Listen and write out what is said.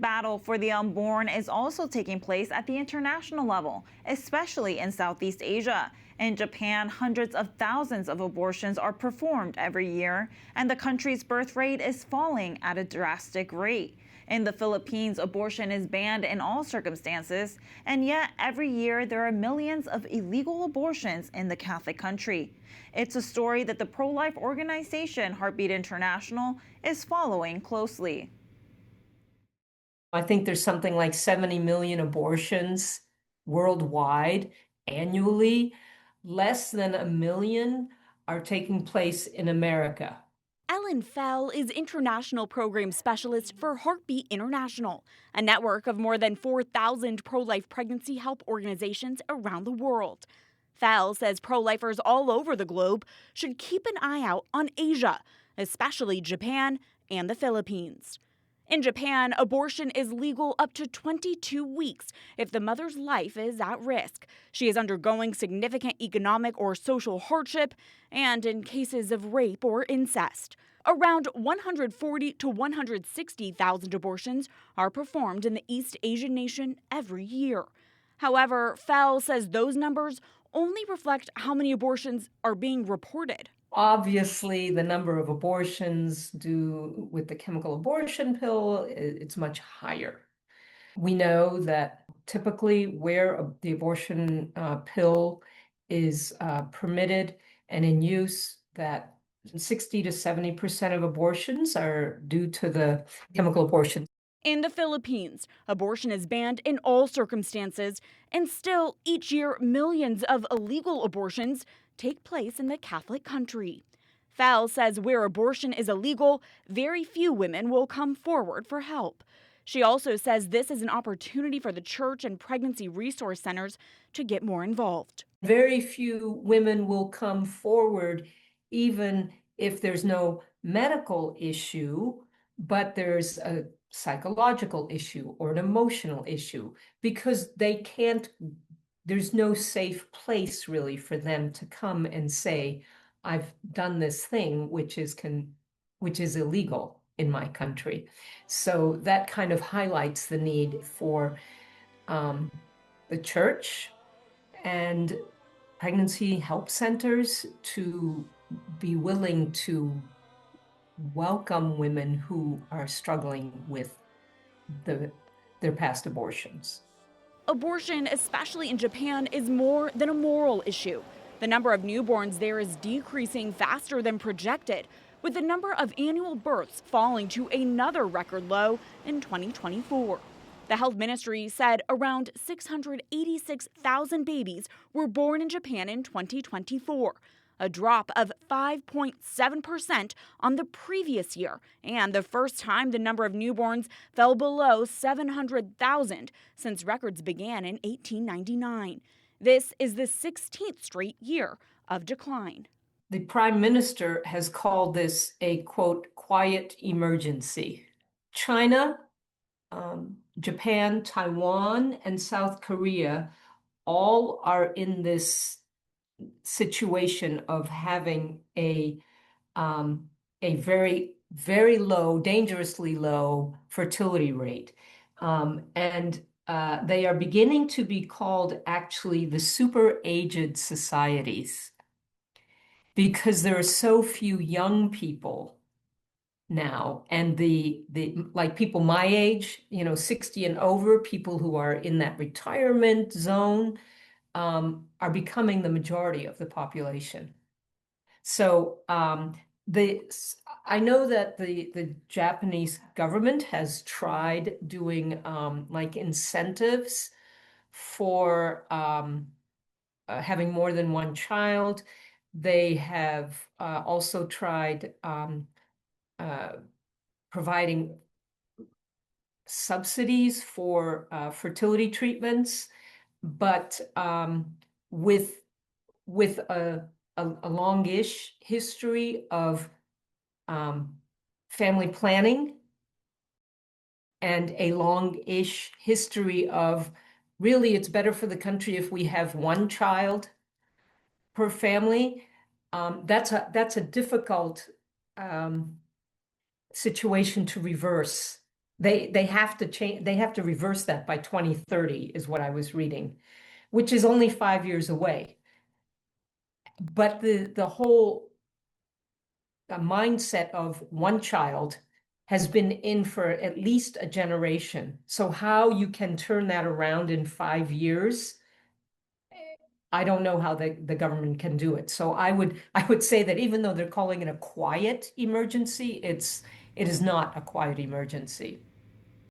battle for the unborn is also taking place at the international level, especially in Southeast Asia. In Japan, hundreds of thousands of abortions are performed every year, and the country's birth rate is falling at a drastic rate. In the Philippines, abortion is banned in all circumstances, and yet every year there are millions of illegal abortions in the Catholic country. It's a story that the pro-life organization Heartbeat International is following closely. I think there's something like 70 million abortions worldwide annually. Less than 1 million are taking place in America. Ellen Foell is International Program Specialist for Heartbeat International, a network of more than 4,000 pro-life pregnancy help organizations around the world. Foell says pro-lifers all over the globe should keep an eye out on Asia, especially Japan and the Philippines. In Japan, abortion is legal up to 22 weeks if the mother's life is at risk, she is undergoing significant economic or social hardship, and in cases of rape or incest. Around 140 to 160,000 abortions are performed in the East Asian nation every year. However, Foell says those numbers only reflect how many abortions are being reported. Obviously, the number of abortions due with the chemical abortion pill, it's much higher. We know that typically where the abortion pill is permitted and in use, that 60 to 70% of abortions are due to the chemical abortion. In the Philippines, abortion is banned in all circumstances, and still each year millions of illegal abortions take place in the Catholic country. Foell says where abortion is illegal, very few women will come forward for help. She also says this is an opportunity for the church and pregnancy resource centers to get more involved. Very few women will come forward even if there's no medical issue, but there's a psychological issue or an emotional issue, because there's no safe place really for them to come and say, I've done this thing which is illegal in my country. So that kind of highlights the need for the church and pregnancy help centers to be willing to welcome women who are struggling with their past abortions. Abortion, especially in Japan, is more than a moral issue. The number of newborns there is decreasing faster than projected, with the number of annual births falling to another record low in 2024. The health ministry said around 686,000 babies were born in Japan in 2024, a drop of 5.7% on the previous year, and the first time the number of newborns fell below 700,000 since records began in 1899. This is the 16th straight year of decline. The Prime Minister has called this a, quote, quiet emergency. China, Japan, Taiwan, and South Korea all are in this situation of having a very, very low, dangerously low fertility rate. And they are beginning to be called actually the super-aged societies, because there are so few young people now, and the like people my age, 60 and over, people who are in that retirement zone, are becoming the majority of the population. So I know that the Japanese government has tried doing like incentives for having more than one child. They have also tried providing subsidies for fertility treatments, but with a longish history of family planning and a longish history of really it's better for the country if we have one child per family. That's a difficult situation to reverse They have to change, they have to reverse that by 2030 is what I was reading, which is only 5 years away. But the whole mindset of one child has been in for at least a generation. So how you can turn that around in 5 years, I don't know how the government can do it. So I would say that even though they're calling it a quiet emergency, it is not a quiet emergency.